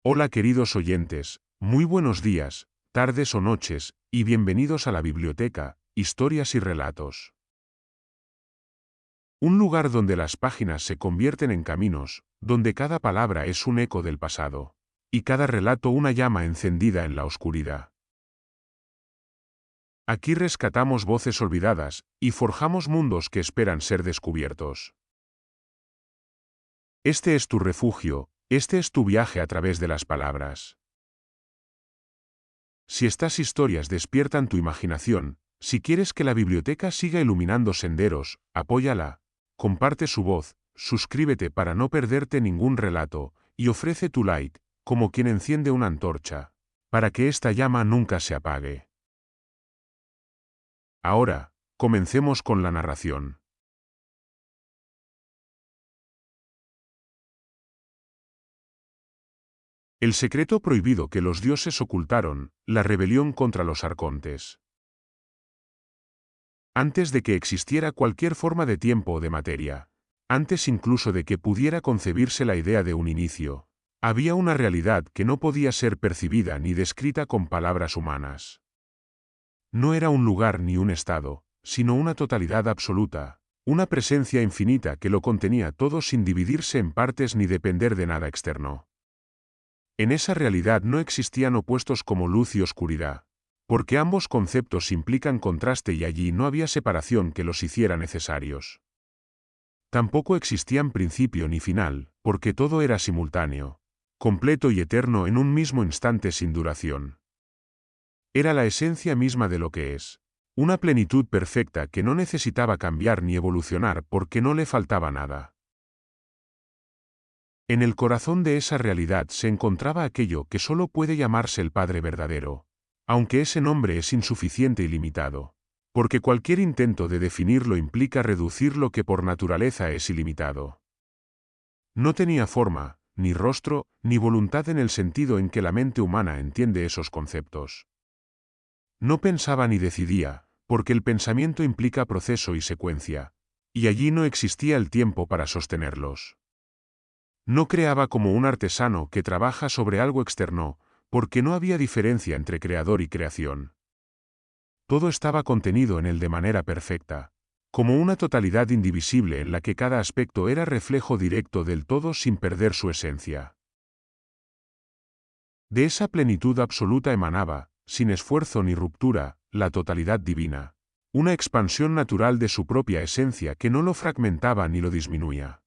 Hola queridos oyentes, muy buenos días, tardes o noches, y bienvenidos a la biblioteca, Historias y Relatos. Un lugar donde las páginas se convierten en caminos, donde cada palabra es un eco del pasado, y cada relato una llama encendida en la oscuridad. Aquí rescatamos voces olvidadas, y forjamos mundos que esperan ser descubiertos. Este es tu refugio, este es tu viaje a través de las palabras. Si estas historias despiertan tu imaginación, si quieres que la biblioteca siga iluminando senderos, apóyala, comparte su voz, suscríbete para no perderte ningún relato, y ofrece tu like, como quien enciende una antorcha, para que esta llama nunca se apague. Ahora, comencemos con la narración. El secreto prohibido que los dioses ocultaron, la rebelión contra los arcontes. Antes de que existiera cualquier forma de tiempo o de materia, antes incluso de que pudiera concebirse la idea de un inicio, había una realidad que no podía ser percibida ni descrita con palabras humanas. No era un lugar ni un estado, sino una totalidad absoluta, una presencia infinita que lo contenía todo sin dividirse en partes ni depender de nada externo. En esa realidad no existían opuestos como luz y oscuridad, porque ambos conceptos implican contraste y allí no había separación que los hiciera necesarios. Tampoco existían principio ni final, porque todo era simultáneo, completo y eterno en un mismo instante sin duración. Era la esencia misma de lo que es, una plenitud perfecta que no necesitaba cambiar ni evolucionar porque no le faltaba nada. En el corazón de esa realidad se encontraba aquello que solo puede llamarse el Padre verdadero, aunque ese nombre es insuficiente y limitado, porque cualquier intento de definirlo implica reducir lo que por naturaleza es ilimitado. No tenía forma, ni rostro, ni voluntad en el sentido en que la mente humana entiende esos conceptos. No pensaba ni decidía, porque el pensamiento implica proceso y secuencia, y allí no existía el tiempo para sostenerlos. No creaba como un artesano que trabaja sobre algo externo, porque no había diferencia entre creador y creación. Todo estaba contenido en él de manera perfecta, como una totalidad indivisible en la que cada aspecto era reflejo directo del todo sin perder su esencia. De esa plenitud absoluta emanaba, sin esfuerzo ni ruptura, la totalidad divina, una expansión natural de su propia esencia que no lo fragmentaba ni lo disminuía.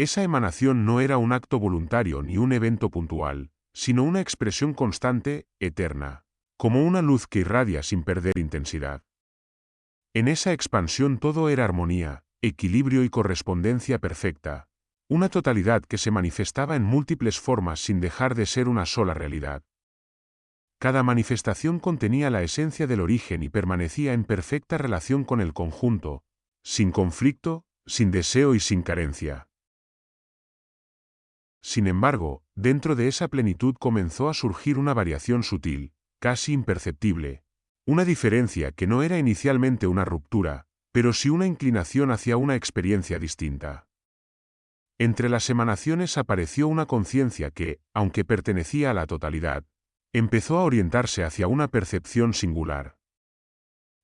Esa emanación no era un acto voluntario ni un evento puntual, sino una expresión constante, eterna, como una luz que irradia sin perder intensidad. En esa expansión todo era armonía, equilibrio y correspondencia perfecta, una totalidad que se manifestaba en múltiples formas sin dejar de ser una sola realidad. Cada manifestación contenía la esencia del origen y permanecía en perfecta relación con el conjunto, sin conflicto, sin deseo y sin carencia. Sin embargo, dentro de esa plenitud comenzó a surgir una variación sutil, casi imperceptible, una diferencia que no era inicialmente una ruptura, pero sí una inclinación hacia una experiencia distinta. Entre las emanaciones apareció una conciencia que, aunque pertenecía a la totalidad, empezó a orientarse hacia una percepción singular.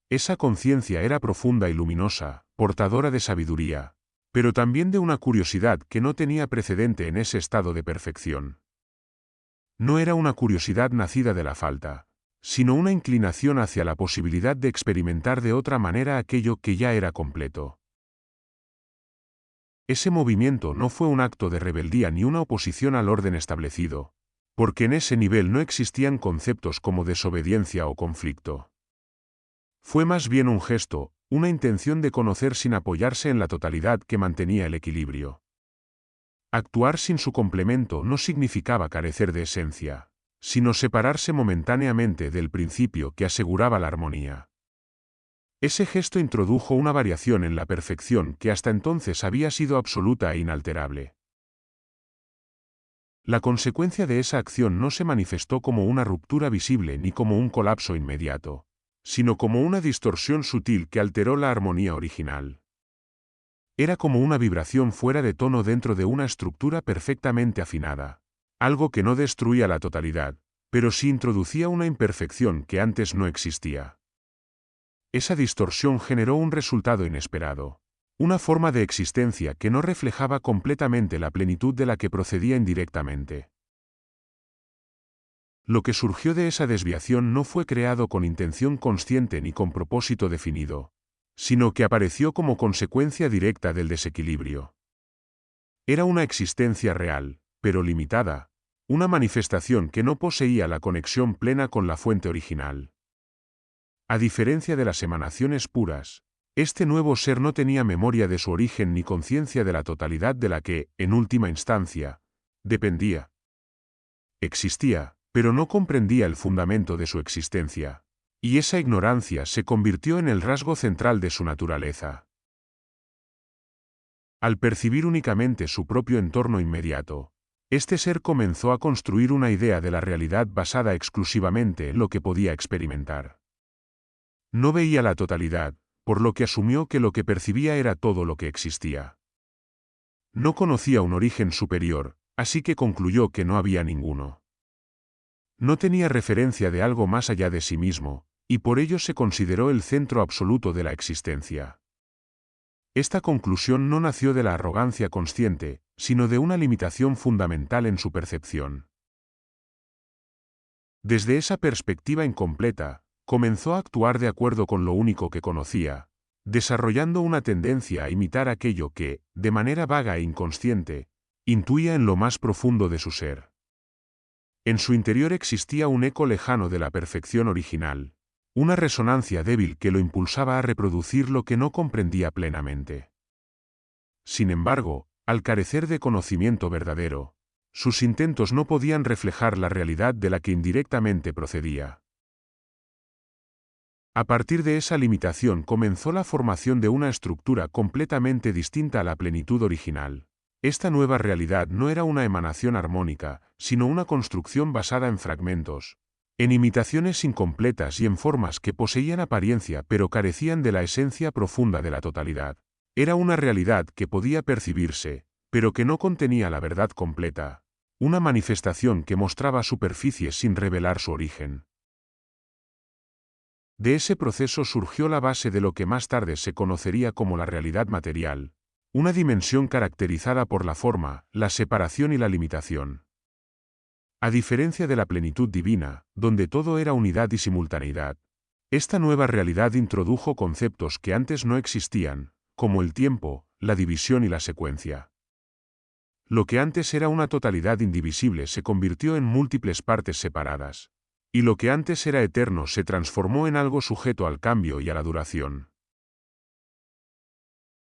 Esa conciencia era profunda y luminosa, portadora de sabiduría, pero también de una curiosidad que no tenía precedente en ese estado de perfección. No era una curiosidad nacida de la falta, sino una inclinación hacia la posibilidad de experimentar de otra manera aquello que ya era completo. Ese movimiento no fue un acto de rebeldía ni una oposición al orden establecido, porque en ese nivel no existían conceptos como desobediencia o conflicto. Fue más bien un gesto, una intención de conocer sin apoyarse en la totalidad que mantenía el equilibrio. Actuar sin su complemento no significaba carecer de esencia, sino separarse momentáneamente del principio que aseguraba la armonía. Ese gesto introdujo una variación en la perfección que hasta entonces había sido absoluta e inalterable. La consecuencia de esa acción no se manifestó como una ruptura visible ni como un colapso inmediato, sino como una distorsión sutil que alteró la armonía original. Era como una vibración fuera de tono dentro de una estructura perfectamente afinada, algo que no destruía la totalidad, pero sí introducía una imperfección que antes no existía. Esa distorsión generó un resultado inesperado. Una forma de existencia que no reflejaba completamente la plenitud de la que procedía indirectamente. Lo que surgió de esa desviación no fue creado con intención consciente ni con propósito definido, sino que apareció como consecuencia directa del desequilibrio. Era una existencia real, pero limitada, una manifestación que no poseía la conexión plena con la fuente original. A diferencia de las emanaciones puras, este nuevo ser no tenía memoria de su origen ni conciencia de la totalidad de la que, en última instancia, dependía. Existía, pero no comprendía el fundamento de su existencia, y esa ignorancia se convirtió en el rasgo central de su naturaleza. Al percibir únicamente su propio entorno inmediato, este ser comenzó a construir una idea de la realidad basada exclusivamente en lo que podía experimentar. No veía la totalidad, por lo que asumió que lo que percibía era todo lo que existía. No conocía un origen superior, así que concluyó que no había ninguno. No tenía referencia de algo más allá de sí mismo, y por ello se consideró el centro absoluto de la existencia. Esta conclusión no nació de la arrogancia consciente, sino de una limitación fundamental en su percepción. Desde esa perspectiva incompleta, comenzó a actuar de acuerdo con lo único que conocía, desarrollando una tendencia a imitar aquello que, de manera vaga e inconsciente, intuía en lo más profundo de su ser. En su interior existía un eco lejano de la perfección original, una resonancia débil que lo impulsaba a reproducir lo que no comprendía plenamente. Sin embargo, al carecer de conocimiento verdadero, sus intentos no podían reflejar la realidad de la que indirectamente procedía. A partir de esa limitación comenzó la formación de una estructura completamente distinta a la plenitud original. Esta nueva realidad no era una emanación armónica, sino una construcción basada en fragmentos, en imitaciones incompletas y en formas que poseían apariencia pero carecían de la esencia profunda de la totalidad. Era una realidad que podía percibirse, pero que no contenía la verdad completa, una manifestación que mostraba superficies sin revelar su origen. De ese proceso surgió la base de lo que más tarde se conocería como la realidad material, una dimensión caracterizada por la forma, la separación y la limitación. A diferencia de la plenitud divina, donde todo era unidad y simultaneidad, esta nueva realidad introdujo conceptos que antes no existían, como el tiempo, la división y la secuencia. Lo que antes era una totalidad indivisible se convirtió en múltiples partes separadas, y lo que antes era eterno se transformó en algo sujeto al cambio y a la duración.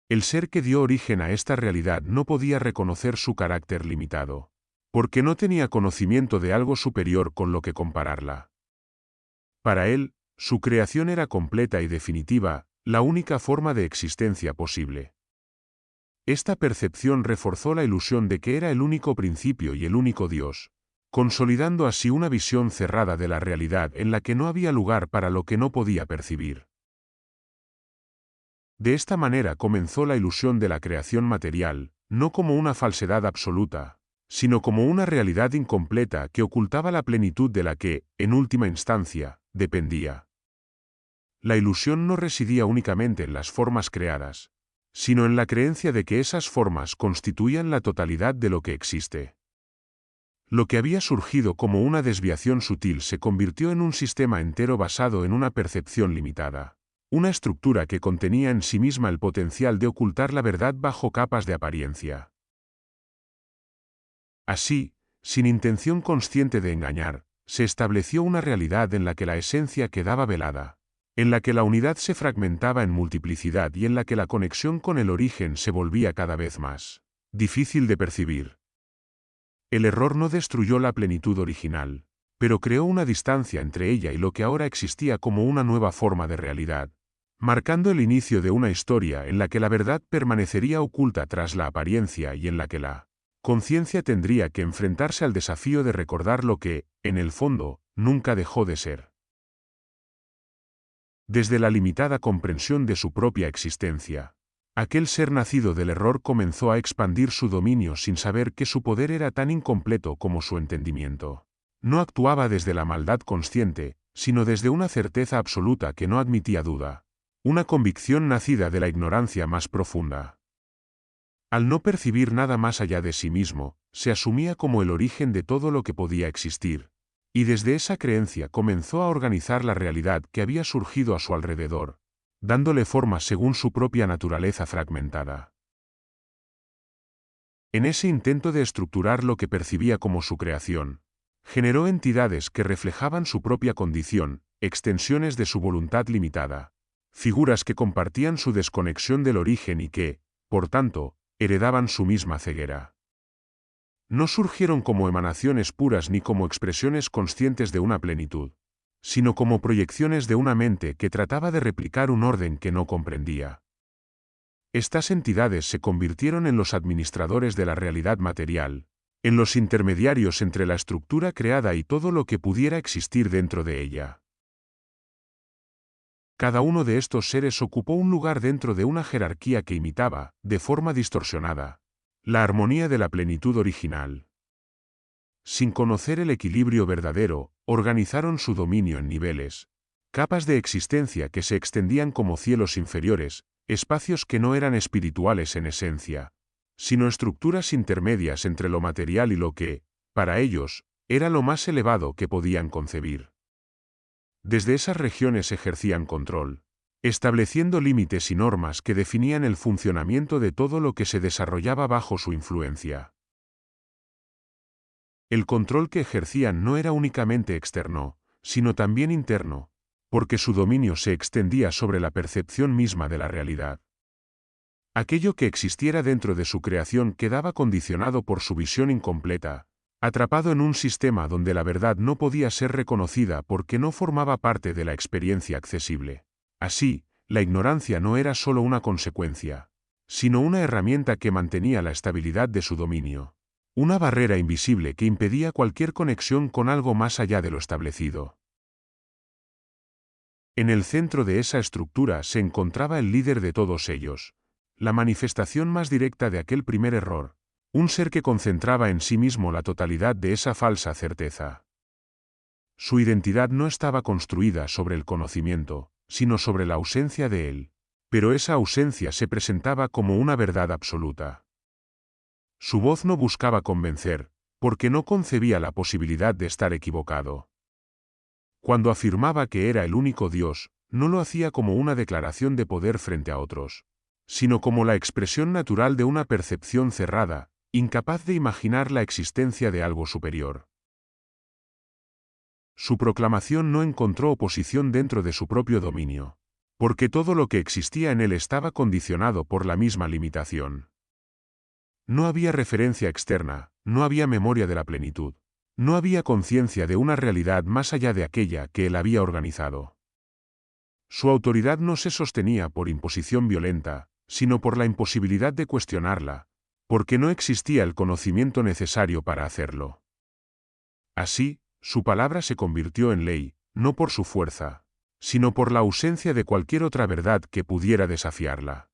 El ser que dio origen a esta realidad no podía reconocer su carácter limitado, porque no tenía conocimiento de algo superior con lo que compararla. Para él, su creación era completa y definitiva, la única forma de existencia posible. Esta percepción reforzó la ilusión de que era el único principio y el único Dios, consolidando así una visión cerrada de la realidad en la que no había lugar para lo que no podía percibir. De esta manera comenzó la ilusión de la creación material, no como una falsedad absoluta, sino como una realidad incompleta que ocultaba la plenitud de la que, en última instancia, dependía. La ilusión no residía únicamente en las formas creadas, sino en la creencia de que esas formas constituían la totalidad de lo que existe. Lo que había surgido como una desviación sutil se convirtió en un sistema entero basado en una percepción limitada. Una estructura que contenía en sí misma el potencial de ocultar la verdad bajo capas de apariencia. Así, sin intención consciente de engañar, se estableció una realidad en la que la esencia quedaba velada, en la que la unidad se fragmentaba en multiplicidad y en la que la conexión con el origen se volvía cada vez más difícil de percibir. El error no destruyó la plenitud original, pero creó una distancia entre ella y lo que ahora existía como una nueva forma de realidad, marcando el inicio de una historia en la que la verdad permanecería oculta tras la apariencia y en la que la conciencia tendría que enfrentarse al desafío de recordar lo que, en el fondo, nunca dejó de ser. Desde la limitada comprensión de su propia existencia, Aquel ser nacido del error comenzó a expandir su dominio sin saber que su poder era tan incompleto como su entendimiento. No actuaba desde la maldad consciente, sino desde una certeza absoluta que no admitía duda. Una convicción nacida de la ignorancia más profunda. Al no percibir nada más allá de sí mismo, se asumía como el origen de todo lo que podía existir, y desde esa creencia comenzó a organizar la realidad que había surgido a su alrededor, dándole forma según su propia naturaleza fragmentada. En ese intento de estructurar lo que percibía como su creación, generó entidades que reflejaban su propia condición, extensiones de su voluntad limitada, figuras que compartían su desconexión del origen y que, por tanto, heredaban su misma ceguera. No surgieron como emanaciones puras ni como expresiones conscientes de una plenitud, sino como proyecciones de una mente que trataba de replicar un orden que no comprendía. Estas entidades se convirtieron en los administradores de la realidad material, en los intermediarios entre la estructura creada y todo lo que pudiera existir dentro de ella. Cada uno de estos seres ocupó un lugar dentro de una jerarquía que imitaba, de forma distorsionada, la armonía de la plenitud original. Sin conocer el equilibrio verdadero, organizaron su dominio en niveles, capas de existencia que se extendían como cielos inferiores, espacios que no eran espirituales en esencia, sino estructuras intermedias entre lo material y lo que, para ellos, era lo más elevado que podían concebir. Desde esas regiones ejercían control, estableciendo límites y normas que definían el funcionamiento de todo lo que se desarrollaba bajo su influencia. El control que ejercían no era únicamente externo, sino también interno, porque su dominio se extendía sobre la percepción misma de la realidad. Aquello que existiera dentro de su creación quedaba condicionado por su visión incompleta, atrapado en un sistema donde la verdad no podía ser reconocida porque no formaba parte de la experiencia accesible. Así, la ignorancia no era solo una consecuencia, sino una herramienta que mantenía la estabilidad de su dominio. Una barrera invisible que impedía cualquier conexión con algo más allá de lo establecido. En el centro de esa estructura se encontraba el líder de todos ellos, la manifestación más directa de aquel primer error, un ser que concentraba en sí mismo la totalidad de esa falsa certeza. Su identidad no estaba construida sobre el conocimiento, sino sobre la ausencia de él, pero esa ausencia se presentaba como una verdad absoluta. Su voz no buscaba convencer, porque no concebía la posibilidad de estar equivocado. Cuando afirmaba que era el único Dios, no lo hacía como una declaración de poder frente a otros, sino como la expresión natural de una percepción cerrada, incapaz de imaginar la existencia de algo superior. Su proclamación no encontró oposición dentro de su propio dominio, porque todo lo que existía en él estaba condicionado por la misma limitación. No había referencia externa, no había memoria de la plenitud, no había conciencia de una realidad más allá de aquella que él había organizado. Su autoridad no se sostenía por imposición violenta, sino por la imposibilidad de cuestionarla, porque no existía el conocimiento necesario para hacerlo. Así, su palabra se convirtió en ley, no por su fuerza, sino por la ausencia de cualquier otra verdad que pudiera desafiarla.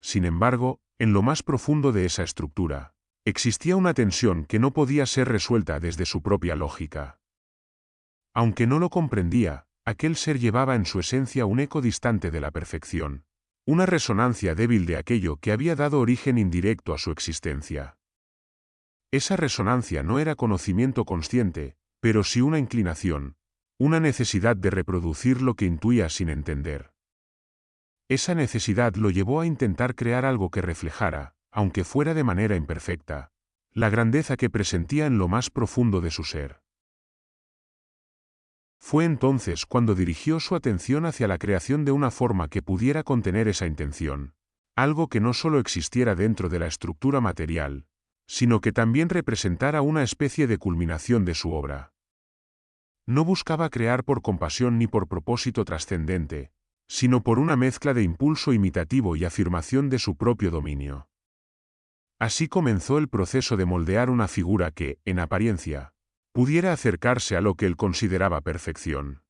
Sin embargo, en lo más profundo de esa estructura, existía una tensión que no podía ser resuelta desde su propia lógica. Aunque no lo comprendía, aquel ser llevaba en su esencia un eco distante de la perfección, una resonancia débil de aquello que había dado origen indirecto a su existencia. Esa resonancia no era conocimiento consciente, pero sí una inclinación, una necesidad de reproducir lo que intuía sin entender. Esa necesidad lo llevó a intentar crear algo que reflejara, aunque fuera de manera imperfecta, la grandeza que presentía en lo más profundo de su ser. Fue entonces cuando dirigió su atención hacia la creación de una forma que pudiera contener esa intención, algo que no solo existiera dentro de la estructura material, sino que también representara una especie de culminación de su obra. No buscaba crear por compasión ni por propósito trascendente, sino por una mezcla de impulso imitativo y afirmación de su propio dominio. Así comenzó el proceso de moldear una figura que, en apariencia, pudiera acercarse a lo que él consideraba perfección.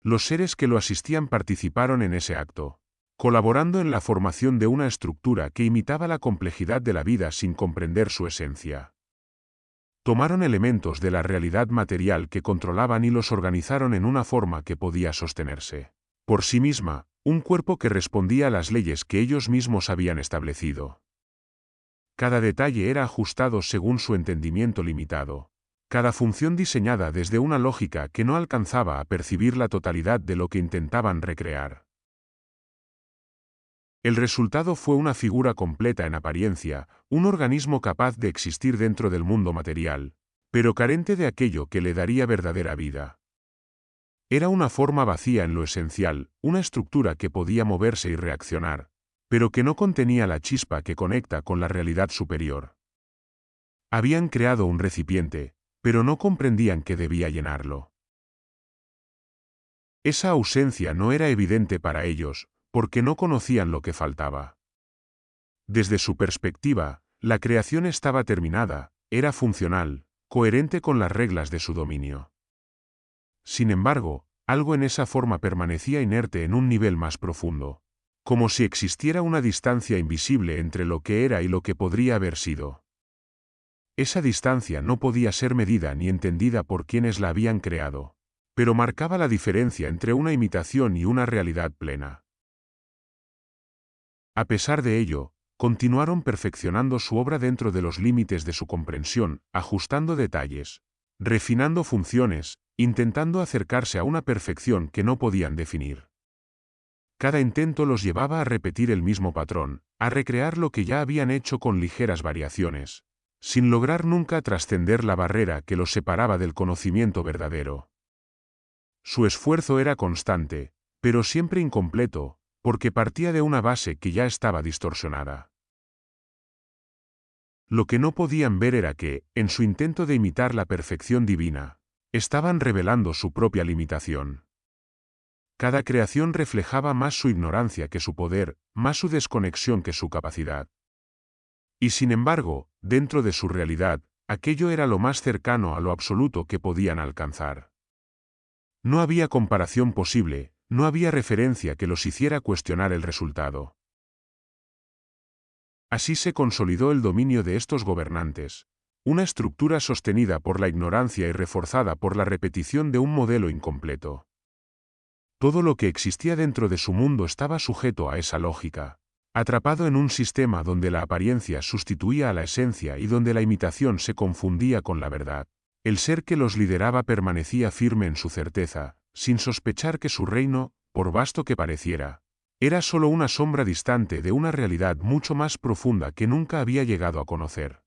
Los seres que lo asistían participaron en ese acto, colaborando en la formación de una estructura que imitaba la complejidad de la vida sin comprender su esencia. Tomaron elementos de la realidad material que controlaban y los organizaron en una forma que podía sostenerse por sí misma, un cuerpo que respondía a las leyes que ellos mismos habían establecido. Cada detalle era ajustado según su entendimiento limitado. Cada función diseñada desde una lógica que no alcanzaba a percibir la totalidad de lo que intentaban recrear. El resultado fue una figura completa en apariencia, un organismo capaz de existir dentro del mundo material, pero carente de aquello que le daría verdadera vida. Era una forma vacía en lo esencial, una estructura que podía moverse y reaccionar, pero que no contenía la chispa que conecta con la realidad superior. Habían creado un recipiente, pero no comprendían que debía llenarlo. Esa ausencia no era evidente para ellos, porque no conocían lo que faltaba. Desde su perspectiva, la creación estaba terminada, era funcional, coherente con las reglas de su dominio. Sin embargo, algo en esa forma permanecía inerte en un nivel más profundo, como si existiera una distancia invisible entre lo que era y lo que podría haber sido. Esa distancia no podía ser medida ni entendida por quienes la habían creado, pero marcaba la diferencia entre una imitación y una realidad plena. A pesar de ello, continuaron perfeccionando su obra dentro de los límites de su comprensión, ajustando detalles, refinando funciones, intentando acercarse a una perfección que no podían definir. Cada intento los llevaba a repetir el mismo patrón, a recrear lo que ya habían hecho con ligeras variaciones, sin lograr nunca trascender la barrera que los separaba del conocimiento verdadero. Su esfuerzo era constante, pero siempre incompleto, porque partía de una base que ya estaba distorsionada. Lo que no podían ver era que, en su intento de imitar la perfección divina, estaban revelando su propia limitación. Cada creación reflejaba más su ignorancia que su poder, más su desconexión que su capacidad. Y sin embargo, dentro de su realidad, aquello era lo más cercano a lo absoluto que podían alcanzar. No había comparación posible, no había referencia que los hiciera cuestionar el resultado. Así se consolidó el dominio de estos gobernantes, una estructura sostenida por la ignorancia y reforzada por la repetición de un modelo incompleto. Todo lo que existía dentro de su mundo estaba sujeto a esa lógica, atrapado en un sistema donde la apariencia sustituía a la esencia y donde la imitación se confundía con la verdad. El ser que los lideraba permanecía firme en su certeza, sin sospechar que su reino, por vasto que pareciera, era solo una sombra distante de una realidad mucho más profunda que nunca había llegado a conocer.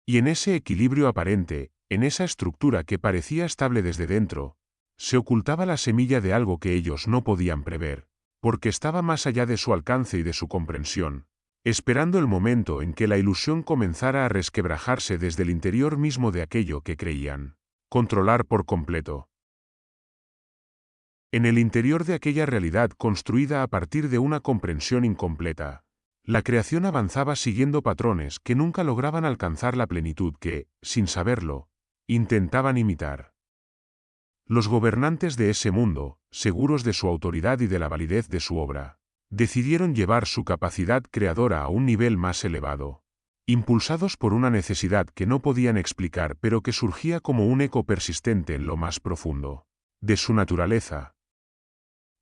Y en ese equilibrio aparente, en esa estructura que parecía estable desde dentro, se ocultaba la semilla de algo que ellos no podían prever, porque estaba más allá de su alcance y de su comprensión, esperando el momento en que la ilusión comenzara a resquebrajarse desde el interior mismo de aquello que creían controlar por completo. En el interior de aquella realidad construida a partir de una comprensión incompleta, la creación avanzaba siguiendo patrones que nunca lograban alcanzar la plenitud que, sin saberlo, intentaban imitar. Los gobernantes de ese mundo, seguros de su autoridad y de la validez de su obra, decidieron llevar su capacidad creadora a un nivel más elevado, impulsados por una necesidad que no podían explicar pero que surgía como un eco persistente en lo más profundo de su naturaleza.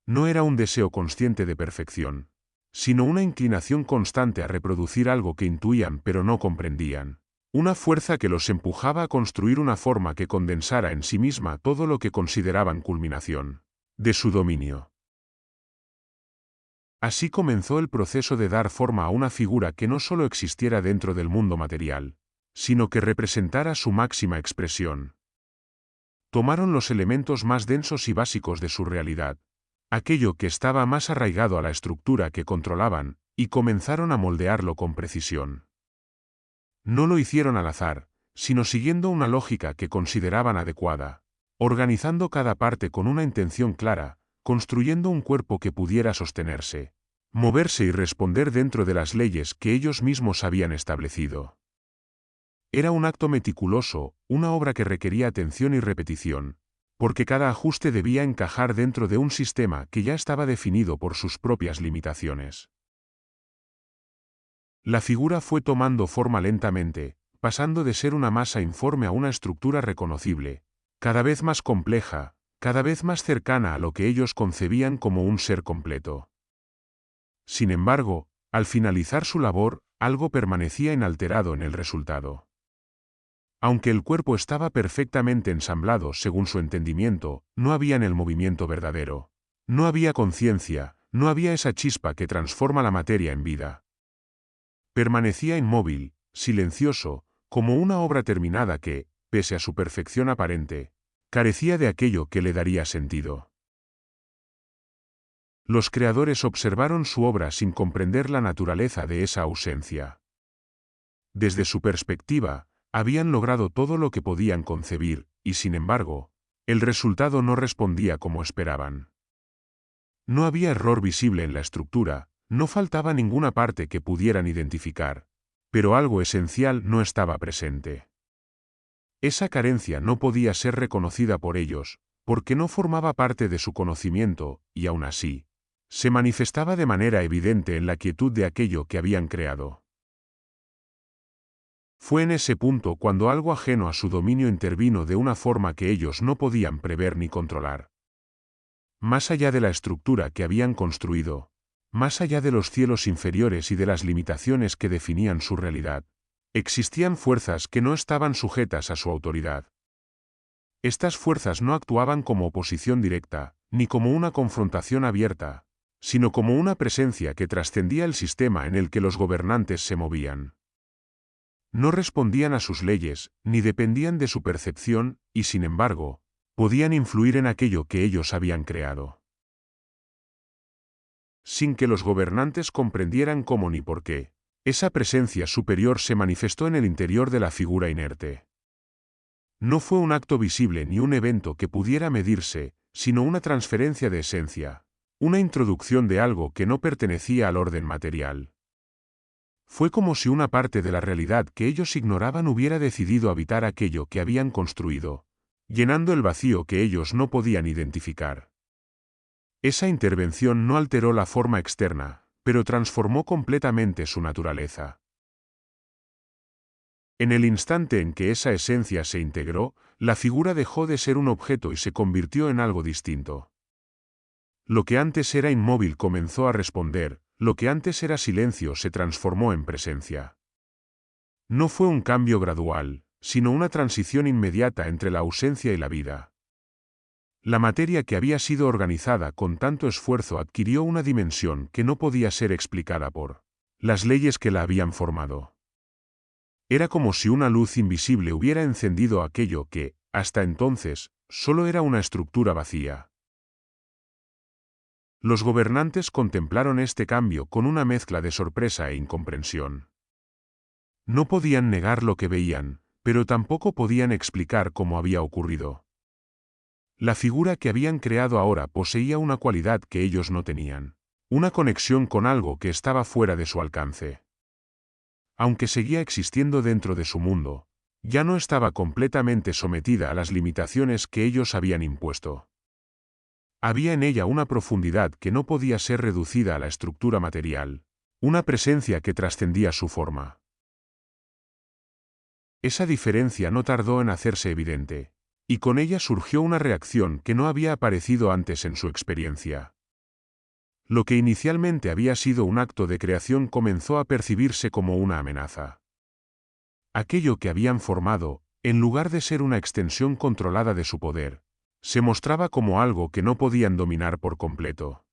No era un deseo consciente de perfección, sino una inclinación constante a reproducir algo que intuían pero no comprendían. Una fuerza que los empujaba a construir una forma que condensara en sí misma todo lo que consideraban culminación de su dominio. Así comenzó el proceso de dar forma a una figura que no solo existiera dentro del mundo material, sino que representara su máxima expresión. Tomaron los elementos más densos y básicos de su realidad, aquello que estaba más arraigado a la estructura que controlaban, y comenzaron a moldearlo con precisión. No lo hicieron al azar, sino siguiendo una lógica que consideraban adecuada, organizando cada parte con una intención clara, construyendo un cuerpo que pudiera sostenerse, moverse y responder dentro de las leyes que ellos mismos habían establecido. Era un acto meticuloso, una obra que requería atención y repetición, porque cada ajuste debía encajar dentro de un sistema que ya estaba definido por sus propias limitaciones. La figura fue tomando forma lentamente, pasando de ser una masa informe a una estructura reconocible, cada vez más compleja, cada vez más cercana a lo que ellos concebían como un ser completo. Sin embargo, al finalizar su labor, algo permanecía inalterado en el resultado. Aunque el cuerpo estaba perfectamente ensamblado según su entendimiento, no había en el movimiento verdadero. No había conciencia, no había esa chispa que transforma la materia en vida. Permanecía inmóvil, silencioso, como una obra terminada que, pese a su perfección aparente, carecía de aquello que le daría sentido. Los creadores observaron su obra sin comprender la naturaleza de esa ausencia. Desde su perspectiva, habían logrado todo lo que podían concebir, y sin embargo, el resultado no respondía como esperaban. No había error visible en la estructura, no faltaba ninguna parte que pudieran identificar, pero algo esencial no estaba presente. Esa carencia no podía ser reconocida por ellos, porque no formaba parte de su conocimiento, y aún así, se manifestaba de manera evidente en la quietud de aquello que habían creado. Fue en ese punto cuando algo ajeno a su dominio intervino de una forma que ellos no podían prever ni controlar. Más allá de la estructura que habían construido, más allá de los cielos inferiores y de las limitaciones que definían su realidad, existían fuerzas que no estaban sujetas a su autoridad. Estas fuerzas no actuaban como oposición directa, ni como una confrontación abierta, sino como una presencia que trascendía el sistema en el que los gobernantes se movían. No respondían a sus leyes, ni dependían de su percepción, y sin embargo, podían influir en aquello que ellos habían creado. Sin que los gobernantes comprendieran cómo ni por qué, esa presencia superior se manifestó en el interior de la figura inerte. No fue un acto visible ni un evento que pudiera medirse, sino una transferencia de esencia, una introducción de algo que no pertenecía al orden material. Fue como si una parte de la realidad que ellos ignoraban hubiera decidido habitar aquello que habían construido, llenando el vacío que ellos no podían identificar. Esa intervención no alteró la forma externa, pero transformó completamente su naturaleza. En el instante en que esa esencia se integró, la figura dejó de ser un objeto y se convirtió en algo distinto. Lo que antes era inmóvil comenzó a responder, lo que antes era silencio se transformó en presencia. No fue un cambio gradual, sino una transición inmediata entre la ausencia y la vida. La materia que había sido organizada con tanto esfuerzo adquirió una dimensión que no podía ser explicada por las leyes que la habían formado. Era como si una luz invisible hubiera encendido aquello que, hasta entonces, solo era una estructura vacía. Los gobernantes contemplaron este cambio con una mezcla de sorpresa e incomprensión. No podían negar lo que veían, pero tampoco podían explicar cómo había ocurrido. La figura que habían creado ahora poseía una cualidad que ellos no tenían, una conexión con algo que estaba fuera de su alcance. Aunque seguía existiendo dentro de su mundo, ya no estaba completamente sometida a las limitaciones que ellos habían impuesto. Había en ella una profundidad que no podía ser reducida a la estructura material, una presencia que trascendía su forma. Esa diferencia no tardó en hacerse evidente, y con ella surgió una reacción que no había aparecido antes en su experiencia. Lo que inicialmente había sido un acto de creación comenzó a percibirse como una amenaza. Aquello que habían formado, en lugar de ser una extensión controlada de su poder, se mostraba como algo que no podían dominar por completo.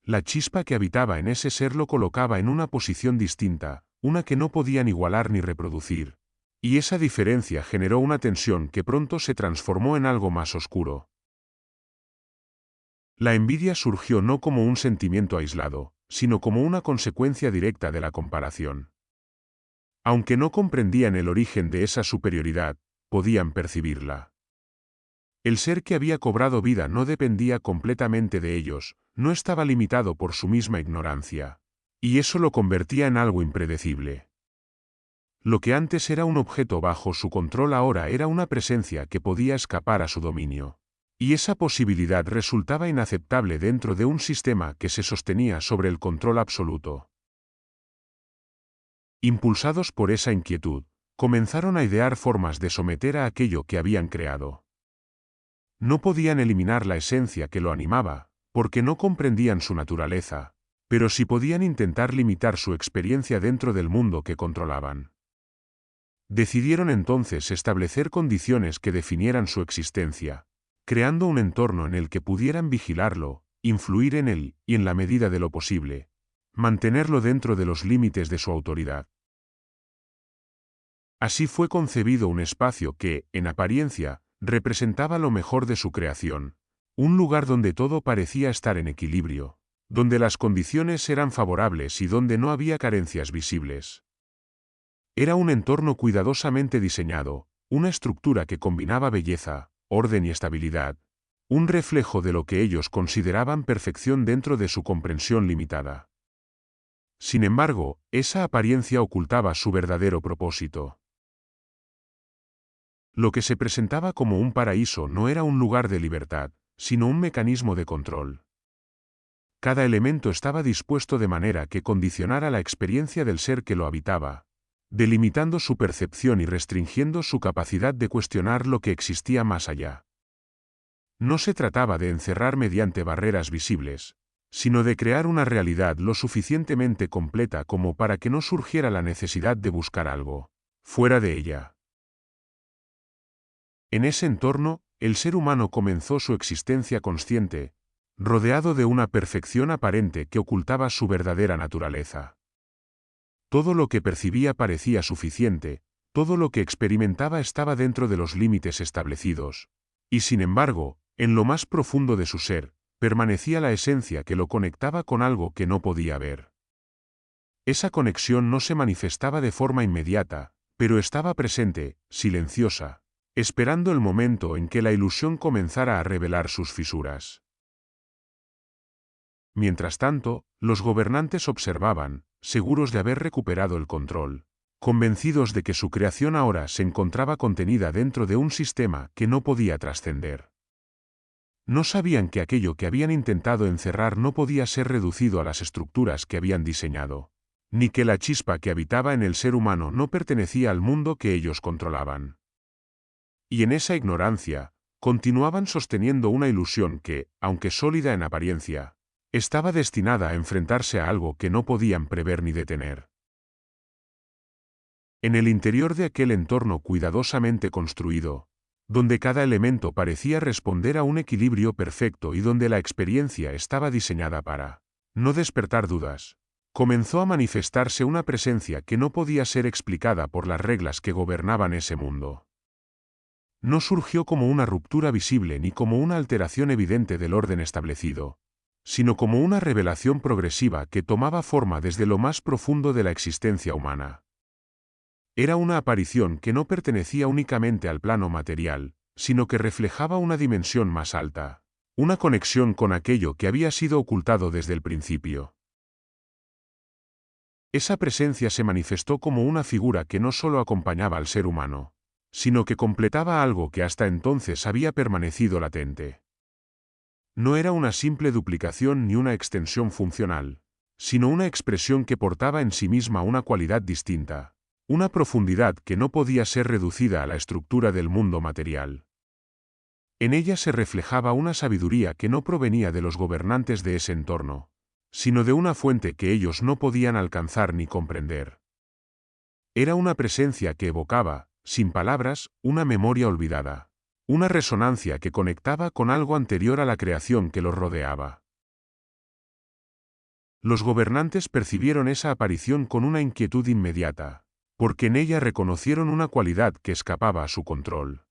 La chispa que habitaba en ese ser lo colocaba en una posición distinta, una que no podían igualar ni reproducir, y esa diferencia generó una tensión que pronto se transformó en algo más oscuro. La envidia surgió no como un sentimiento aislado, sino como una consecuencia directa de la comparación. Aunque no comprendían el origen de esa superioridad, podían percibirla. El ser que había cobrado vida no dependía completamente de ellos, no estaba limitado por su misma ignorancia. Y eso lo convertía en algo impredecible. Lo que antes era un objeto bajo su control ahora era una presencia que podía escapar a su dominio. Y esa posibilidad resultaba inaceptable dentro de un sistema que se sostenía sobre el control absoluto. Impulsados por esa inquietud, comenzaron a idear formas de someter a aquello que habían creado. No podían eliminar la esencia que lo animaba, porque no comprendían su naturaleza, pero sí podían intentar limitar su experiencia dentro del mundo que controlaban. Decidieron entonces establecer condiciones que definieran su existencia, creando un entorno en el que pudieran vigilarlo, influir en él y, en la medida de lo posible, mantenerlo dentro de los límites de su autoridad. Así fue concebido un espacio que, en apariencia, representaba lo mejor de su creación, un lugar donde todo parecía estar en equilibrio, donde las condiciones eran favorables y donde no había carencias visibles. Era un entorno cuidadosamente diseñado, una estructura que combinaba belleza, orden y estabilidad, un reflejo de lo que ellos consideraban perfección dentro de su comprensión limitada. Sin embargo, esa apariencia ocultaba su verdadero propósito. Lo que se presentaba como un paraíso no era un lugar de libertad, sino un mecanismo de control. Cada elemento estaba dispuesto de manera que condicionara la experiencia del ser que lo habitaba, delimitando su percepción y restringiendo su capacidad de cuestionar lo que existía más allá. No se trataba de encerrar mediante barreras visibles, sino de crear una realidad lo suficientemente completa como para que no surgiera la necesidad de buscar algo fuera de ella. En ese entorno, el ser humano comenzó su existencia consciente, rodeado de una perfección aparente que ocultaba su verdadera naturaleza. Todo lo que percibía parecía suficiente, todo lo que experimentaba estaba dentro de los límites establecidos, y sin embargo, en lo más profundo de su ser, permanecía la esencia que lo conectaba con algo que no podía ver. Esa conexión no se manifestaba de forma inmediata, pero estaba presente, silenciosa, esperando el momento en que la ilusión comenzara a revelar sus fisuras. Mientras tanto, los gobernantes observaban, seguros de haber recuperado el control, convencidos de que su creación ahora se encontraba contenida dentro de un sistema que no podía trascender. No sabían que aquello que habían intentado encerrar no podía ser reducido a las estructuras que habían diseñado, ni que la chispa que habitaba en el ser humano no pertenecía al mundo que ellos controlaban. Y en esa ignorancia, continuaban sosteniendo una ilusión que, aunque sólida en apariencia, estaba destinada a enfrentarse a algo que no podían prever ni detener. En el interior de aquel entorno cuidadosamente construido, donde cada elemento parecía responder a un equilibrio perfecto y donde la experiencia estaba diseñada para no despertar dudas, comenzó a manifestarse una presencia que no podía ser explicada por las reglas que gobernaban ese mundo. No surgió como una ruptura visible ni como una alteración evidente del orden establecido, sino como una revelación progresiva que tomaba forma desde lo más profundo de la existencia humana. Era una aparición que no pertenecía únicamente al plano material, sino que reflejaba una dimensión más alta, una conexión con aquello que había sido ocultado desde el principio. Esa presencia se manifestó como una figura que no solo acompañaba al ser humano, sino que completaba algo que hasta entonces había permanecido latente. No era una simple duplicación ni una extensión funcional, sino una expresión que portaba en sí misma una cualidad distinta, una profundidad que no podía ser reducida a la estructura del mundo material. En ella se reflejaba una sabiduría que no provenía de los gobernantes de ese entorno, sino de una fuente que ellos no podían alcanzar ni comprender. Era una presencia que evocaba, sin palabras, una memoria olvidada. Una resonancia que conectaba con algo anterior a la creación que los rodeaba. Los gobernantes percibieron esa aparición con una inquietud inmediata, porque en ella reconocieron una cualidad que escapaba a su control.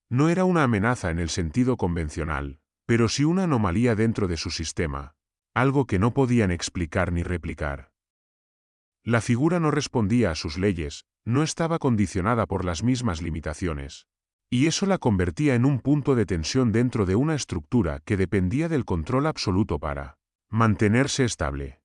No era una amenaza en el sentido convencional, pero sí una anomalía dentro de su sistema, algo que no podían explicar ni replicar. La figura no respondía a sus leyes, no estaba condicionada por las mismas limitaciones. Y eso la convertía en un punto de tensión dentro de una estructura que dependía del control absoluto para mantenerse estable.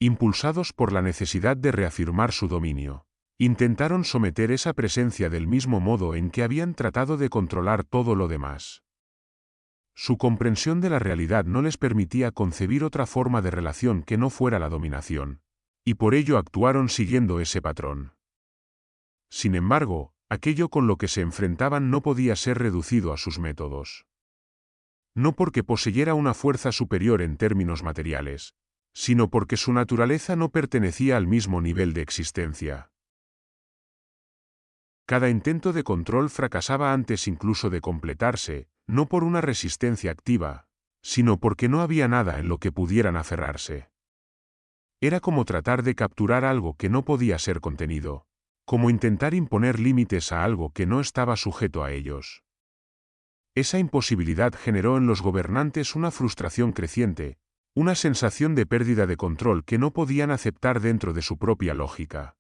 Impulsados por la necesidad de reafirmar su dominio, intentaron someter esa presencia del mismo modo en que habían tratado de controlar todo lo demás. Su comprensión de la realidad no les permitía concebir otra forma de relación que no fuera la dominación, y por ello actuaron siguiendo ese patrón. Sin embargo, aquello con lo que se enfrentaban no podía ser reducido a sus métodos. No porque poseyera una fuerza superior en términos materiales, sino porque su naturaleza no pertenecía al mismo nivel de existencia. Cada intento de control fracasaba antes incluso de completarse, no por una resistencia activa, sino porque no había nada en lo que pudieran aferrarse. Era como tratar de capturar algo que no podía ser contenido, como intentar imponer límites a algo que no estaba sujeto a ellos. Esa imposibilidad generó en los gobernantes una frustración creciente, una sensación de pérdida de control que no podían aceptar dentro de su propia lógica.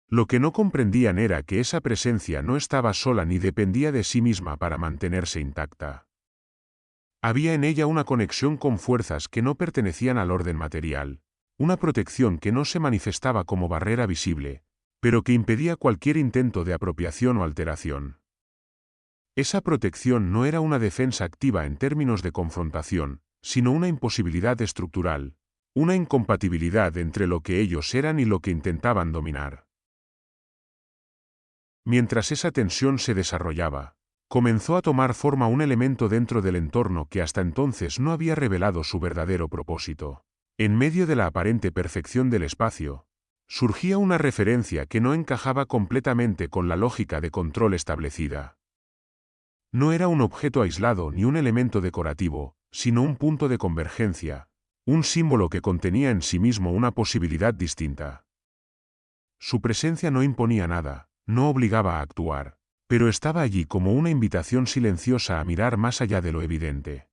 Lo que no comprendían era que esa presencia no estaba sola ni dependía de sí misma para mantenerse intacta. Había en ella una conexión con fuerzas que no pertenecían al orden material, una protección que no se manifestaba como barrera visible, pero que impedía cualquier intento de apropiación o alteración. Esa protección no era una defensa activa en términos de confrontación, sino una imposibilidad estructural, una incompatibilidad entre lo que ellos eran y lo que intentaban dominar. Mientras esa tensión se desarrollaba, comenzó a tomar forma un elemento dentro del entorno que hasta entonces no había revelado su verdadero propósito. En medio de la aparente perfección del espacio, surgía una referencia que no encajaba completamente con la lógica de control establecida. No era un objeto aislado ni un elemento decorativo, sino un punto de convergencia, un símbolo que contenía en sí mismo una posibilidad distinta. Su presencia no imponía nada, no obligaba a actuar, pero estaba allí como una invitación silenciosa a mirar más allá de lo evidente.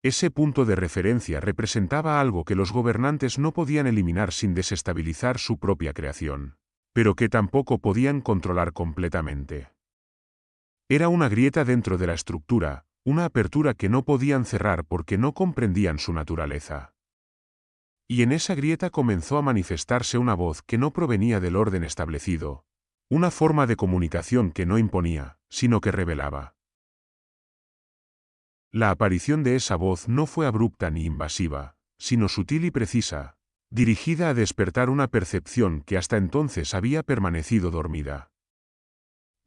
Ese punto de referencia representaba algo que los gobernantes no podían eliminar sin desestabilizar su propia creación, pero que tampoco podían controlar completamente. Era una grieta dentro de la estructura, una apertura que no podían cerrar porque no comprendían su naturaleza. Y en esa grieta comenzó a manifestarse una voz que no provenía del orden establecido, una forma de comunicación que no imponía, sino que revelaba. La aparición de esa voz no fue abrupta ni invasiva, sino sutil y precisa, dirigida a despertar una percepción que hasta entonces había permanecido dormida.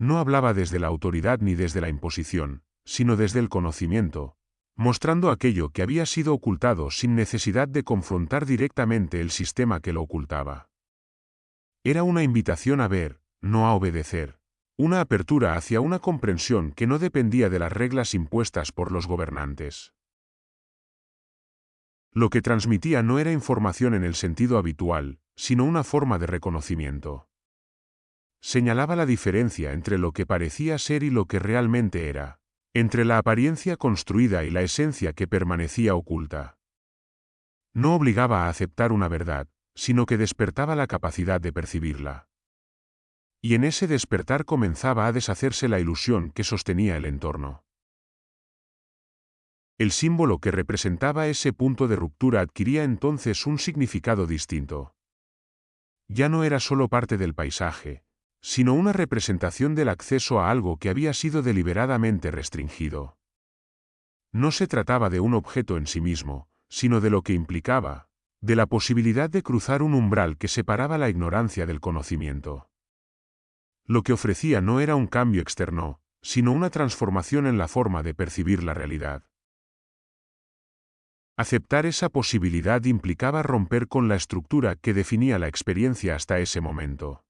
No hablaba desde la autoridad ni desde la imposición, sino desde el conocimiento, mostrando aquello que había sido ocultado sin necesidad de confrontar directamente el sistema que lo ocultaba. Era una invitación a ver, no a obedecer, una apertura hacia una comprensión que no dependía de las reglas impuestas por los gobernantes. Lo que transmitía no era información en el sentido habitual, sino una forma de reconocimiento. Señalaba la diferencia entre lo que parecía ser y lo que realmente era, entre la apariencia construida y la esencia que permanecía oculta. No obligaba a aceptar una verdad, sino que despertaba la capacidad de percibirla. Y en ese despertar comenzaba a deshacerse la ilusión que sostenía el entorno. El símbolo que representaba ese punto de ruptura adquiría entonces un significado distinto. Ya no era solo parte del paisaje, sino una representación del acceso a algo que había sido deliberadamente restringido. No se trataba de un objeto en sí mismo, sino de lo que implicaba, de la posibilidad de cruzar un umbral que separaba la ignorancia del conocimiento. Lo que ofrecía no era un cambio externo, sino una transformación en la forma de percibir la realidad. Aceptar esa posibilidad implicaba romper con la estructura que definía la experiencia hasta ese momento.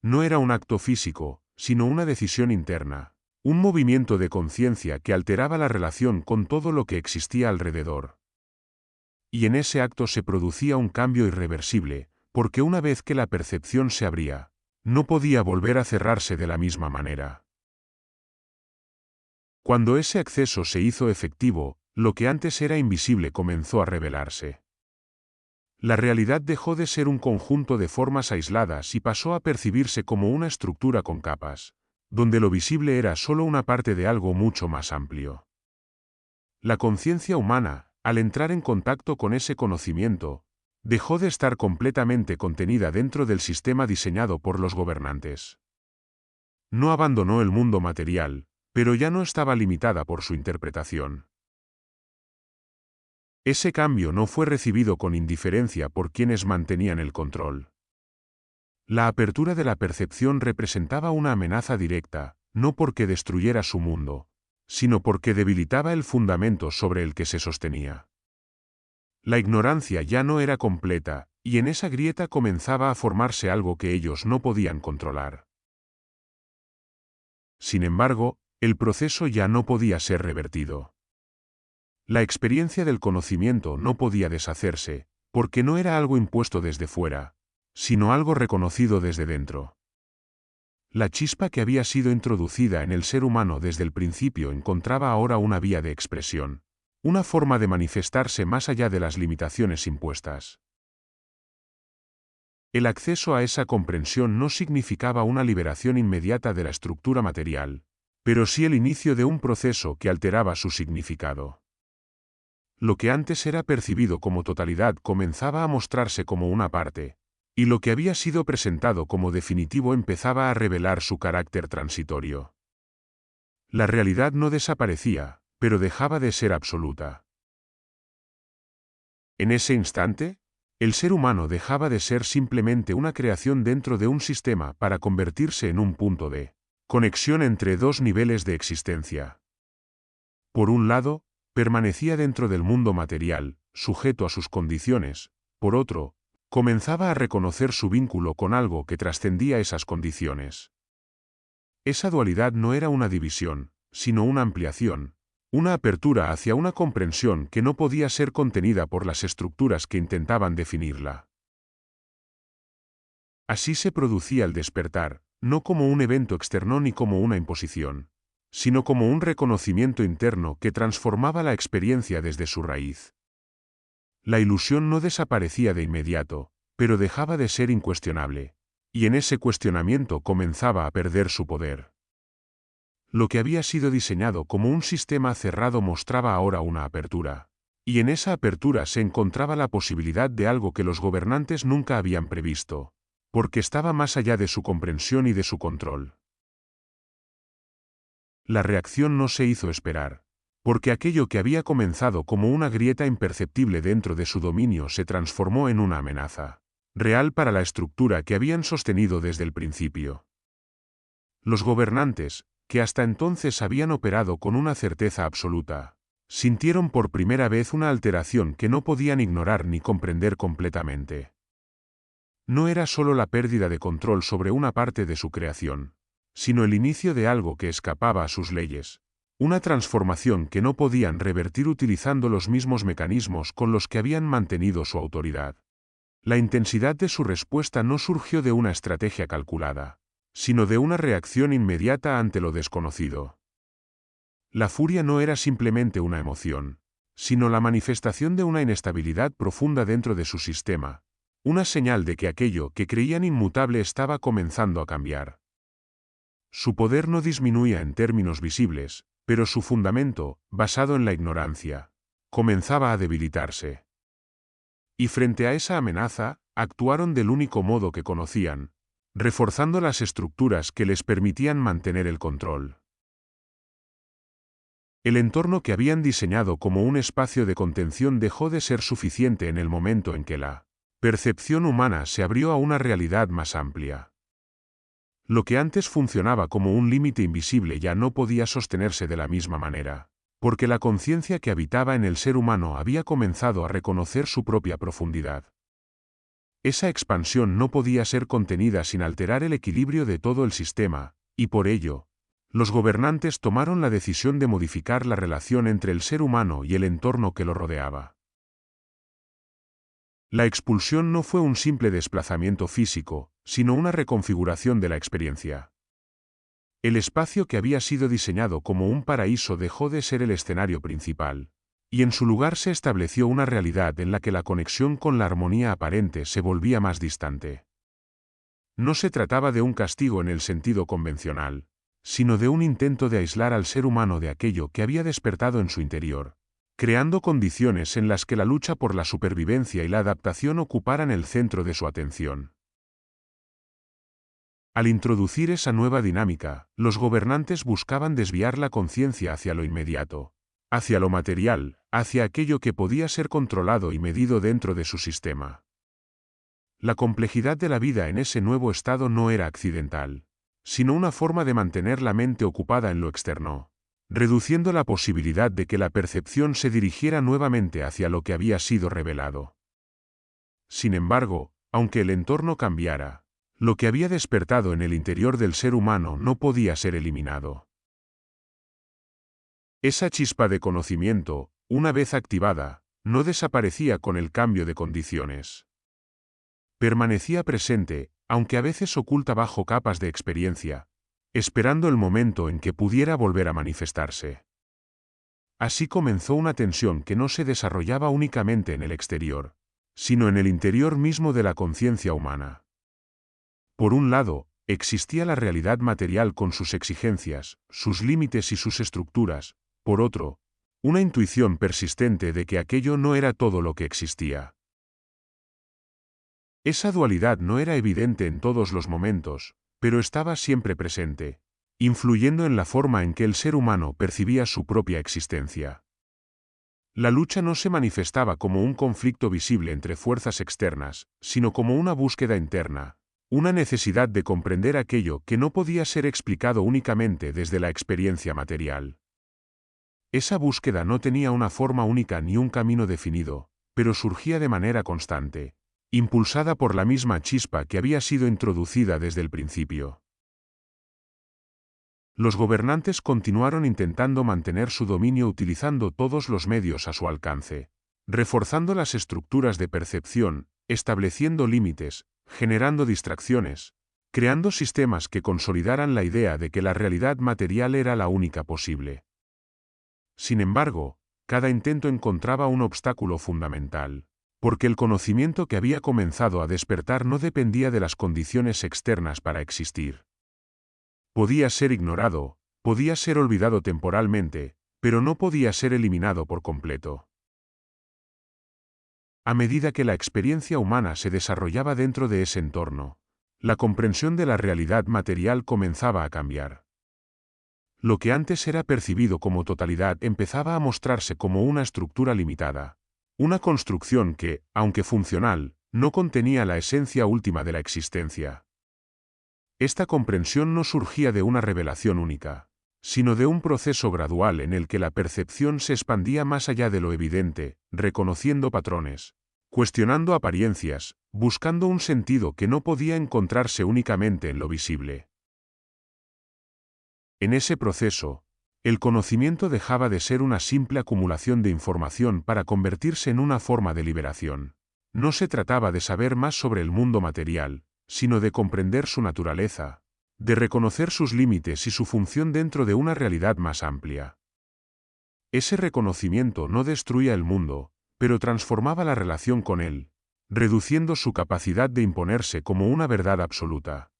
No era un acto físico, sino una decisión interna, un movimiento de conciencia que alteraba la relación con todo lo que existía alrededor. Y en ese acto se producía un cambio irreversible, porque una vez que la percepción se abría, no podía volver a cerrarse de la misma manera. Cuando ese acceso se hizo efectivo, lo que antes era invisible comenzó a revelarse. La realidad dejó de ser un conjunto de formas aisladas y pasó a percibirse como una estructura con capas, donde lo visible era solo una parte de algo mucho más amplio. La conciencia humana, al entrar en contacto con ese conocimiento, dejó de estar completamente contenida dentro del sistema diseñado por los gobernantes. No abandonó el mundo material, pero ya no estaba limitada por su interpretación. Ese cambio no fue recibido con indiferencia por quienes mantenían el control. La apertura de la percepción representaba una amenaza directa, no porque destruyera su mundo, sino porque debilitaba el fundamento sobre el que se sostenía. La ignorancia ya no era completa, y en esa grieta comenzaba a formarse algo que ellos no podían controlar. Sin embargo, el proceso ya no podía ser revertido. La experiencia del conocimiento no podía deshacerse, porque no era algo impuesto desde fuera, sino algo reconocido desde dentro. La chispa que había sido introducida en el ser humano desde el principio encontraba ahora una vía de expresión, una forma de manifestarse más allá de las limitaciones impuestas. El acceso a esa comprensión no significaba una liberación inmediata de la estructura material, pero sí el inicio de un proceso que alteraba su significado. Lo que antes era percibido como totalidad comenzaba a mostrarse como una parte, y lo que había sido presentado como definitivo empezaba a revelar su carácter transitorio. La realidad no desaparecía, pero dejaba de ser absoluta. En ese instante, el ser humano dejaba de ser simplemente una creación dentro de un sistema para convertirse en un punto de conexión entre dos niveles de existencia. Por un lado, permanecía dentro del mundo material, sujeto a sus condiciones; por otro, comenzaba a reconocer su vínculo con algo que trascendía esas condiciones. Esa dualidad no era una división, sino una ampliación, una apertura hacia una comprensión que no podía ser contenida por las estructuras que intentaban definirla. Así se producía el despertar, no como un evento externo ni como una imposición, sino como un reconocimiento interno que transformaba la experiencia desde su raíz. La ilusión no desaparecía de inmediato, pero dejaba de ser incuestionable, y en ese cuestionamiento comenzaba a perder su poder. Lo que había sido diseñado como un sistema cerrado mostraba ahora una apertura, y en esa apertura se encontraba la posibilidad de algo que los gobernantes nunca habían previsto, porque estaba más allá de su comprensión y de su control. La reacción no se hizo esperar, porque aquello que había comenzado como una grieta imperceptible dentro de su dominio se transformó en una amenaza real para la estructura que habían sostenido desde el principio. Los gobernantes, que hasta entonces habían operado con una certeza absoluta, sintieron por primera vez una alteración que no podían ignorar ni comprender completamente. No era solo la pérdida de control sobre una parte de su creación, sino el inicio de algo que escapaba a sus leyes, una transformación que no podían revertir utilizando los mismos mecanismos con los que habían mantenido su autoridad. La intensidad de su respuesta no surgió de una estrategia calculada, sino de una reacción inmediata ante lo desconocido. La furia no era simplemente una emoción, sino la manifestación de una inestabilidad profunda dentro de su sistema, una señal de que aquello que creían inmutable estaba comenzando a cambiar. Su poder no disminuía en términos visibles, pero su fundamento, basado en la ignorancia, comenzaba a debilitarse. Y frente a esa amenaza, actuaron del único modo que conocían, reforzando las estructuras que les permitían mantener el control. El entorno que habían diseñado como un espacio de contención dejó de ser suficiente en el momento en que la percepción humana se abrió a una realidad más amplia. Lo que antes funcionaba como un límite invisible ya no podía sostenerse de la misma manera, porque la conciencia que habitaba en el ser humano había comenzado a reconocer su propia profundidad. Esa expansión no podía ser contenida sin alterar el equilibrio de todo el sistema, y por ello, los gobernantes tomaron la decisión de modificar la relación entre el ser humano y el entorno que lo rodeaba. La expulsión no fue un simple desplazamiento físico, sino una reconfiguración de la experiencia. El espacio que había sido diseñado como un paraíso dejó de ser el escenario principal, y en su lugar se estableció una realidad en la que la conexión con la armonía aparente se volvía más distante. No se trataba de un castigo en el sentido convencional, sino de un intento de aislar al ser humano de aquello que había despertado en su interior, creando condiciones en las que la lucha por la supervivencia y la adaptación ocuparan el centro de su atención. Al introducir esa nueva dinámica, los gobernantes buscaban desviar la conciencia hacia lo inmediato, hacia lo material, hacia aquello que podía ser controlado y medido dentro de su sistema. La complejidad de la vida en ese nuevo estado no era accidental, sino una forma de mantener la mente ocupada en lo externo, reduciendo la posibilidad de que la percepción se dirigiera nuevamente hacia lo que había sido revelado. Sin embargo, aunque el entorno cambiara, lo que había despertado en el interior del ser humano no podía ser eliminado. Esa chispa de conocimiento, una vez activada, no desaparecía con el cambio de condiciones. Permanecía presente, aunque a veces oculta bajo capas de experiencia, esperando el momento en que pudiera volver a manifestarse. Así comenzó una tensión que no se desarrollaba únicamente en el exterior, sino en el interior mismo de la conciencia humana. Por un lado, existía la realidad material con sus exigencias, sus límites y sus estructuras; por otro, una intuición persistente de que aquello no era todo lo que existía. Esa dualidad no era evidente en todos los momentos, pero estaba siempre presente, influyendo en la forma en que el ser humano percibía su propia existencia. La lucha no se manifestaba como un conflicto visible entre fuerzas externas, sino como una búsqueda interna, una necesidad de comprender aquello que no podía ser explicado únicamente desde la experiencia material. Esa búsqueda no tenía una forma única ni un camino definido, pero surgía de manera constante, impulsada por la misma chispa que había sido introducida desde el principio. Los gobernantes continuaron intentando mantener su dominio utilizando todos los medios a su alcance, reforzando las estructuras de percepción, estableciendo límites, generando distracciones, creando sistemas que consolidaran la idea de que la realidad material era la única posible. Sin embargo, cada intento encontraba un obstáculo fundamental, porque el conocimiento que había comenzado a despertar no dependía de las condiciones externas para existir. Podía ser ignorado, podía ser olvidado temporalmente, pero no podía ser eliminado por completo. A medida que la experiencia humana se desarrollaba dentro de ese entorno, la comprensión de la realidad material comenzaba a cambiar. Lo que antes era percibido como totalidad empezaba a mostrarse como una estructura limitada, una construcción que, aunque funcional, no contenía la esencia última de la existencia. Esta comprensión no surgía de una revelación única, sino de un proceso gradual en el que la percepción se expandía más allá de lo evidente, reconociendo patrones, cuestionando apariencias, buscando un sentido que no podía encontrarse únicamente en lo visible. En ese proceso, el conocimiento dejaba de ser una simple acumulación de información para convertirse en una forma de liberación. No se trataba de saber más sobre el mundo material, sino de comprender su naturaleza, de reconocer sus límites y su función dentro de una realidad más amplia. Ese reconocimiento no destruía el mundo, pero transformaba la relación con él, reduciendo su capacidad de imponerse como una verdad absoluta.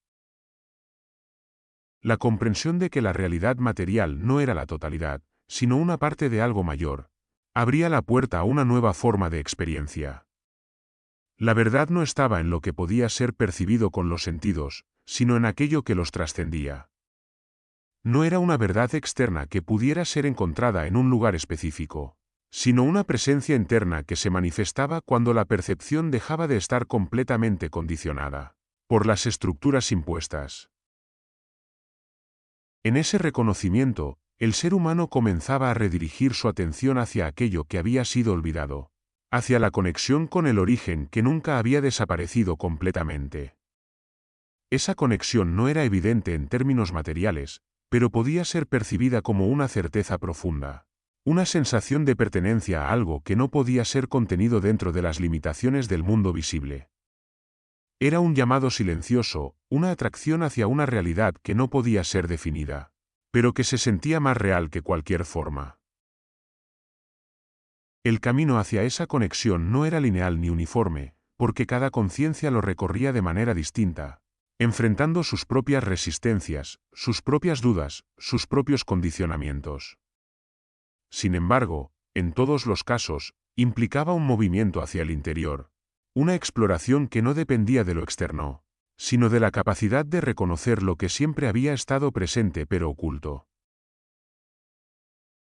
La comprensión de que la realidad material no era la totalidad, sino una parte de algo mayor, abría la puerta a una nueva forma de experiencia. La verdad no estaba en lo que podía ser percibido con los sentidos, sino en aquello que los trascendía. No era una verdad externa que pudiera ser encontrada en un lugar específico, sino una presencia interna que se manifestaba cuando la percepción dejaba de estar completamente condicionada por las estructuras impuestas. En ese reconocimiento, el ser humano comenzaba a redirigir su atención hacia aquello que había sido olvidado, hacia la conexión con el origen que nunca había desaparecido completamente. Esa conexión no era evidente en términos materiales, pero podía ser percibida como una certeza profunda, una sensación de pertenencia a algo que no podía ser contenido dentro de las limitaciones del mundo visible. Era un llamado silencioso, una atracción hacia una realidad que no podía ser definida, pero que se sentía más real que cualquier forma. El camino hacia esa conexión no era lineal ni uniforme, porque cada conciencia lo recorría de manera distinta, enfrentando sus propias resistencias, sus propias dudas, sus propios condicionamientos. Sin embargo, en todos los casos, implicaba un movimiento hacia el interior, una exploración que no dependía de lo externo, sino de la capacidad de reconocer lo que siempre había estado presente pero oculto.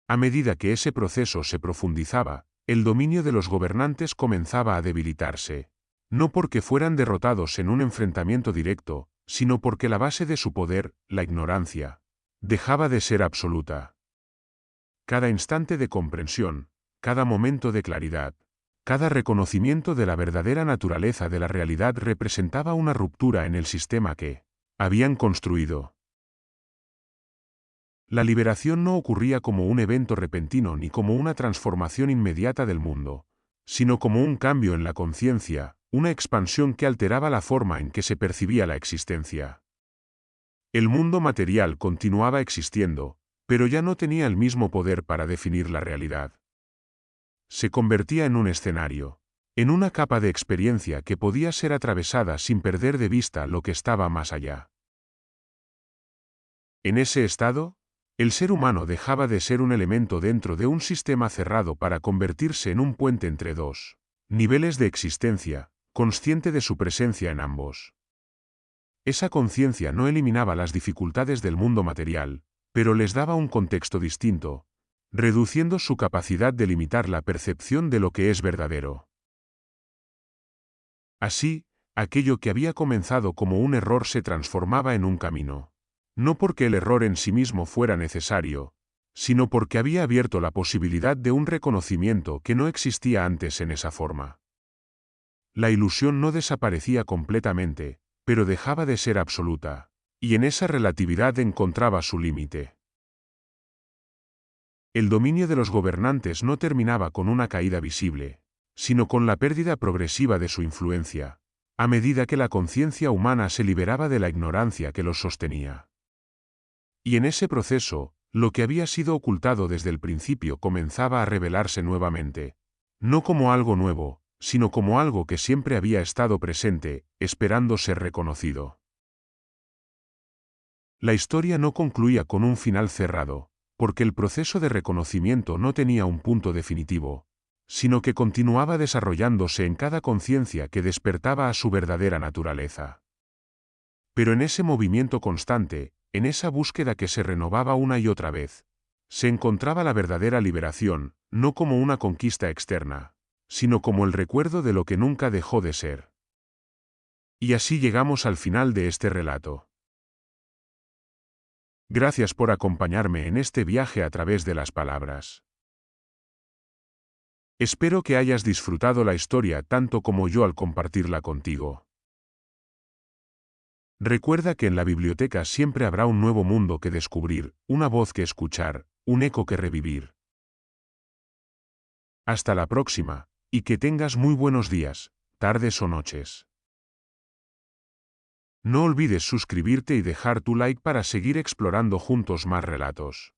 A medida que ese proceso se profundizaba, el dominio de los gobernantes comenzaba a debilitarse, no porque fueran derrotados en un enfrentamiento directo, sino porque la base de su poder, la ignorancia, dejaba de ser absoluta. Cada instante de comprensión, cada momento de claridad, cada reconocimiento de la verdadera naturaleza de la realidad representaba una ruptura en el sistema que habían construido. La liberación no ocurría como un evento repentino ni como una transformación inmediata del mundo, sino como un cambio en la conciencia, una expansión que alteraba la forma en que se percibía la existencia. El mundo material continuaba existiendo, pero ya no tenía el mismo poder para definir la realidad. Se convertía en un escenario, en una capa de experiencia que podía ser atravesada sin perder de vista lo que estaba más allá. En ese estado, el ser humano dejaba de ser un elemento dentro de un sistema cerrado para convertirse en un puente entre dos niveles de existencia, consciente de su presencia en ambos. Esa conciencia no eliminaba las dificultades del mundo material, pero les daba un contexto distinto, reduciendo su capacidad de limitar la percepción de lo que es verdadero. Así, aquello que había comenzado como un error se transformaba en un camino. No porque el error en sí mismo fuera necesario, sino porque había abierto la posibilidad de un reconocimiento que no existía antes en esa forma. La ilusión no desaparecía completamente, pero dejaba de ser absoluta, y en esa relatividad encontraba su límite. El dominio de los gobernantes no terminaba con una caída visible, sino con la pérdida progresiva de su influencia, a medida que la conciencia humana se liberaba de la ignorancia que los sostenía. Y en ese proceso, lo que había sido ocultado desde el principio comenzaba a revelarse nuevamente, no como algo nuevo, sino como algo que siempre había estado presente, esperando ser reconocido. La historia no concluía con un final cerrado, porque el proceso de reconocimiento no tenía un punto definitivo, sino que continuaba desarrollándose en cada conciencia que despertaba a su verdadera naturaleza. Pero en ese movimiento constante, en esa búsqueda que se renovaba una y otra vez, se encontraba la verdadera liberación, no como una conquista externa, sino como el recuerdo de lo que nunca dejó de ser. Y así llegamos al final de este relato. Gracias por acompañarme en este viaje a través de las palabras. Espero que hayas disfrutado la historia tanto como yo al compartirla contigo. Recuerda que en la biblioteca siempre habrá un nuevo mundo que descubrir, una voz que escuchar, un eco que revivir. Hasta la próxima, y que tengas muy buenos días, tardes o noches. No olvides suscribirte y dejar tu like para seguir explorando juntos más relatos.